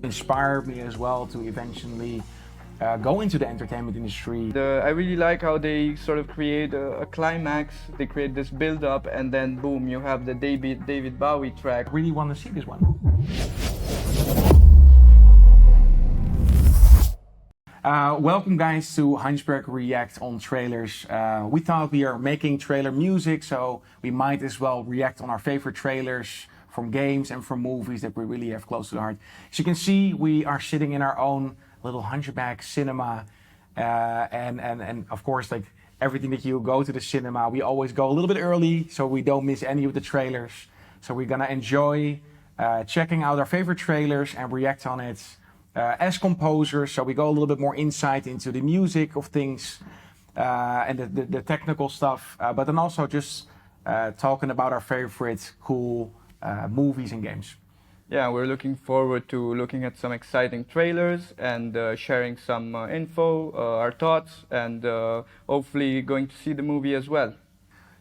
Inspired me as well to eventually go into the entertainment industry. I really like how they sort of create a climax, they create this build-up, and then boom, you have the David Bowie track. I really want to see this one. Welcome guys to Hunchback React on trailers. We thought we are making trailer music, so we might as well react on our favorite trailers from games and from movies that we really have close to the heart. As you can see, we are sitting in our own little Hunchback cinema, and of course, like everything that you go to the cinema, we always go a little bit early so we don't miss any of the trailers. So we're gonna enjoy checking out our favorite trailers and react on it as composers. So we go a little bit more insight into the music of things and the technical stuff, but then also just talking about our favorite cool movies and games. Yeah, we're looking forward to looking at some exciting trailers and sharing some info, our thoughts, and hopefully going to see the movie as well.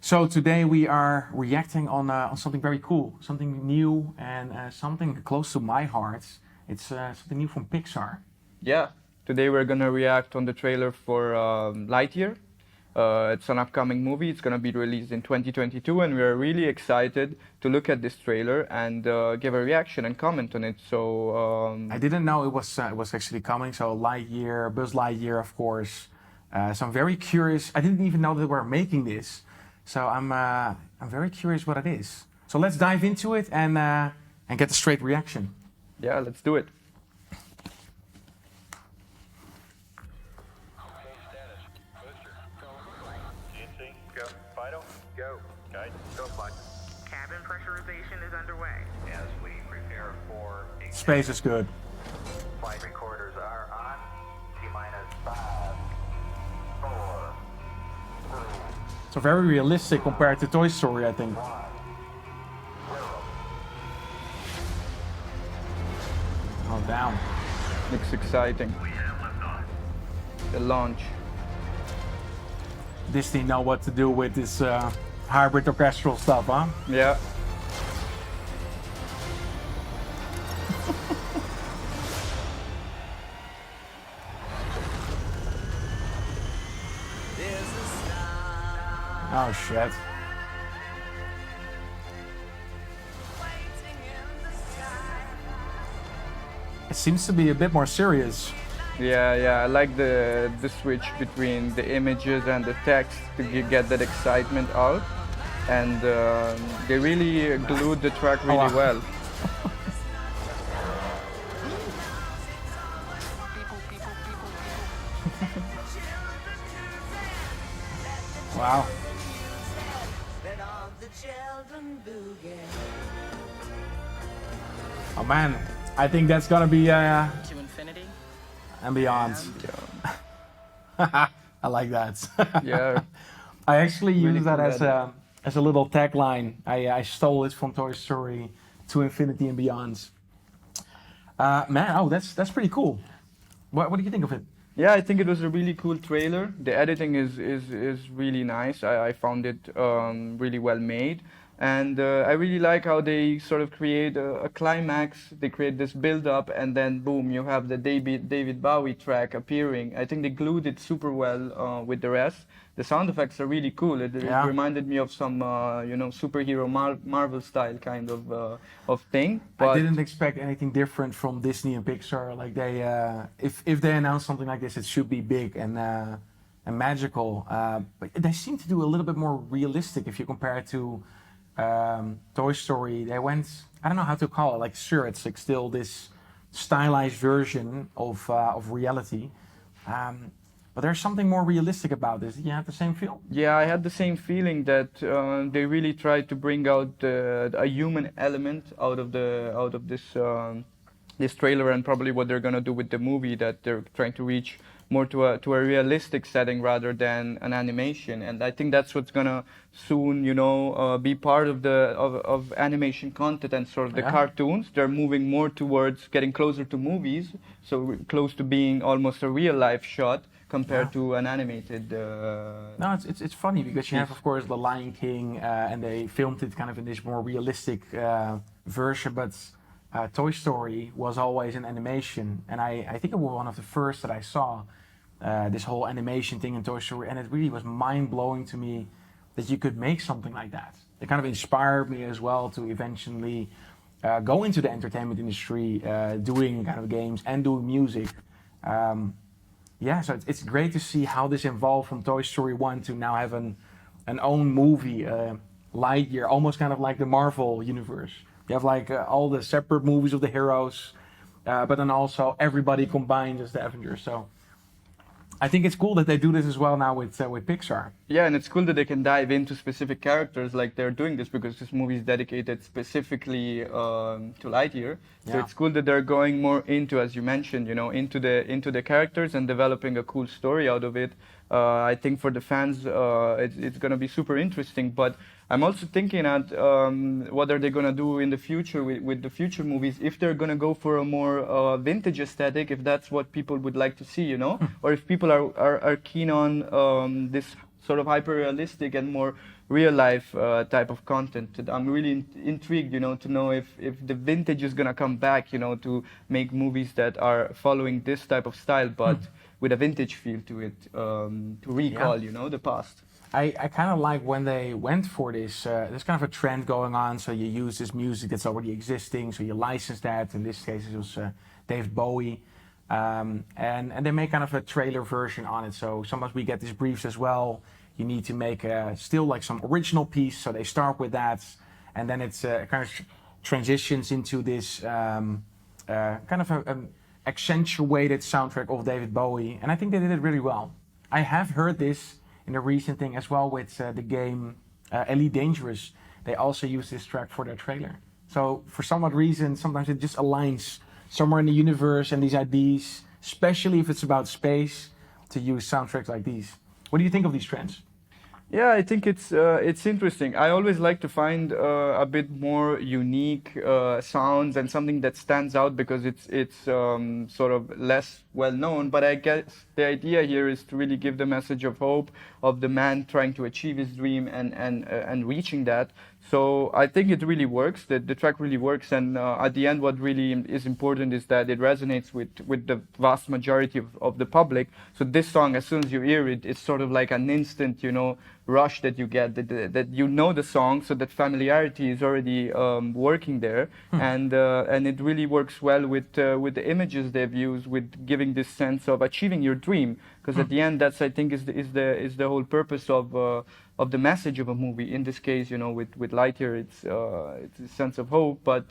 So today we are reacting on something very cool, something new and something close to my heart. It's something new from Pixar. Yeah, today we're gonna react on the trailer for Lightyear. It's an upcoming movie. It's gonna be released in 2022, and we're really excited to look at this trailer and give a reaction and comment on it. So I didn't know it was actually coming. So Lightyear, Buzz Lightyear, of course. So I'm very curious. I didn't even know that we're making this. So I'm very curious what it is. So let's dive into it and get a straight reaction. Yeah, let's do it. Cabin pressurization is underway. As we prepare for Space is good. flight recorders are on. T-minus 5, 4, 3, So very realistic compared to Toy Story, I think. 1, 0. Oh, damn. Looks exciting. The launch. Disney know what to do with this hybrid orchestral stuff, huh? Yeah. Oh, shit. It seems to be a bit more serious. Yeah, I like the switch between the images and the text to get that excitement out, and they really glued the track really wow. well. Wow. Oh man, I think that's gonna be To infinity. and beyond. I like that. Yeah. I actually Really use that cool as a little tagline. I stole it from Toy Story, To Infinity and Beyond. Man, oh, that's pretty cool. What do you think of it? Yeah, I think it was a really cool trailer. The editing is really nice. I found it really well made. And I really like how they sort of create a climax. They create this build-up, and then boom, you have the David Bowie track appearing. I think they glued it super well with the rest. The sound effects are really cool. It reminded me of some, superhero Marvel style kind of thing. But I didn't expect anything different from Disney and Pixar. Like they, if they announce something like this, it should be big and magical. But they seem to do a little bit more realistic if you compare it to Toy Story. They went, I don't know how to call it, like sure, it's like still this stylized version of reality, but there's something more realistic about this. Did you have the same feel? yeah, I had the same feeling that they really tried to bring out a human element out of this trailer, and probably what they're gonna do with the movie, that they're trying to reach more to a realistic setting rather than an animation. And I think that's what's gonna soon, be part of animation content and sort of the cartoons. They're moving more towards getting closer to movies, so close to being almost a real life shot compared to an animated. No, it's funny because you have, of course, The Lion King, and they filmed it kind of in this more realistic version, but Toy Story was always an animation, and I think it was one of the first that I saw this whole animation thing in Toy Story, and it really was mind blowing to me that you could make something like that. It kind of inspired me as well to eventually go into the entertainment industry, doing kind of games and doing music. Yeah, so it's great to see how this evolved from Toy Story 1 to now have an own movie, Lightyear, almost kind of like the Marvel universe. You have like all the separate movies of the heroes, but then also everybody combined as the Avengers. So I think it's cool that they do this as well now with Pixar. Yeah, and it's cool that they can dive into specific characters like they're doing this because this movie is dedicated specifically to Lightyear. So Yeah. it's cool that they're going more into, as you mentioned, into the characters and developing a cool story out of it. I think for the fans, it's gonna be super interesting. But I'm also thinking at what are they gonna do in the future with the future movies, if they're gonna go for a more vintage aesthetic, if that's what people would like to see, or if people are keen on this sort of hyper-realistic and more real-life type of content. I'm really intrigued, to know if the vintage is gonna come back, to make movies that are following this type of style, but with a vintage feel to it, to recall, the past. I kind of like when they went for this. There's kind of a trend going on. So you use this music that's already existing. So you license that. In this case, it was David Bowie. And they make kind of a trailer version on it. So sometimes we get these briefs as well. You need to make still like some original piece. So they start with that. And then it's kind of transitions into this kind of an accentuated soundtrack of David Bowie. And I think they did it really well. I have heard this in a recent thing as well with the game Elite Dangerous. They also use this track for their trailer. So for some odd reason, sometimes it just aligns somewhere in the universe and these ideas, especially if it's about space, to use soundtracks like these. What do you think of these trends? Yeah, I think it's interesting. I always like to find a bit more unique sounds and something that stands out because it's sort of less well known. But I guess the idea here is to really give the message of hope of the man trying to achieve his dream and reaching that. So I think it really works. The track really works, and at the end, what really is important is that it resonates with the vast majority of the public. So this song, as soon as you hear it, it's sort of like an instant, rush that you get, that you know the song, so that familiarity is already working there, and it really works well with the images they've used, with giving this sense of achieving your dream. Because at the end, that's I think is the whole purpose of the message of a movie. In this case, with Lightyear, it's a sense of hope, but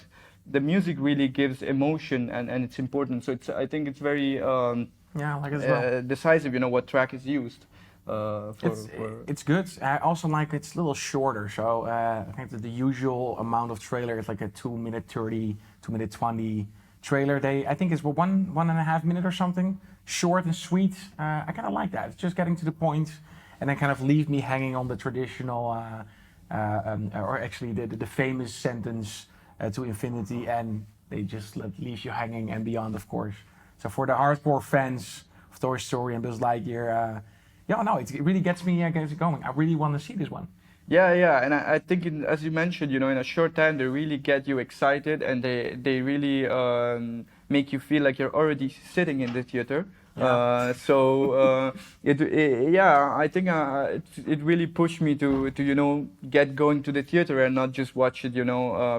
the music really gives emotion and it's important. So I think it's very Yeah, I like it as well. decisive. What track is used. It's good. I also like it's a little shorter. So I think that the usual amount of trailer is like a 2-minute 30, 2-minute 20 trailer. I think it's 1.5 minutes or something. Short and sweet. I kind of like that. It's just getting to the point, and then kind of leave me hanging on the traditional, or actually the famous sentence to infinity, and they just leave you hanging and beyond, of course. So for the hardcore fans of Toy Story and Buzz Lightyear, it really gets me going. I really want to see this one. Yeah, and I think, as you mentioned, in a short time they really get you excited, and they really make you feel like you're already sitting in the theater. Yeah. I think it really pushed me to get going to the theater and not just watch it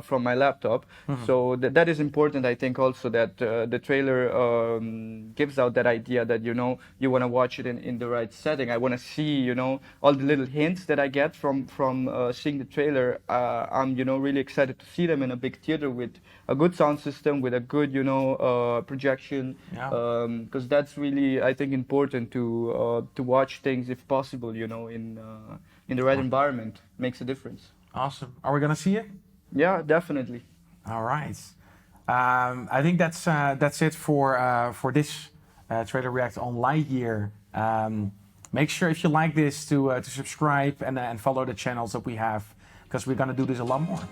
from my laptop. So that is important. I think also that the trailer gives out that idea that you want to watch it in the right setting. I want to see all the little hints that I get from seeing the trailer. I'm really excited to see them in a big theater with a good sound system, with a good projection, because that's really, I think, important to watch things, if possible, in the right environment. Makes a difference. Awesome. Are we gonna see it? Yeah, definitely. All right. I think that's it for this trailer react on Lightyear. Make sure, if you like this, to subscribe and follow the channels that we have, because we're gonna do this a lot more.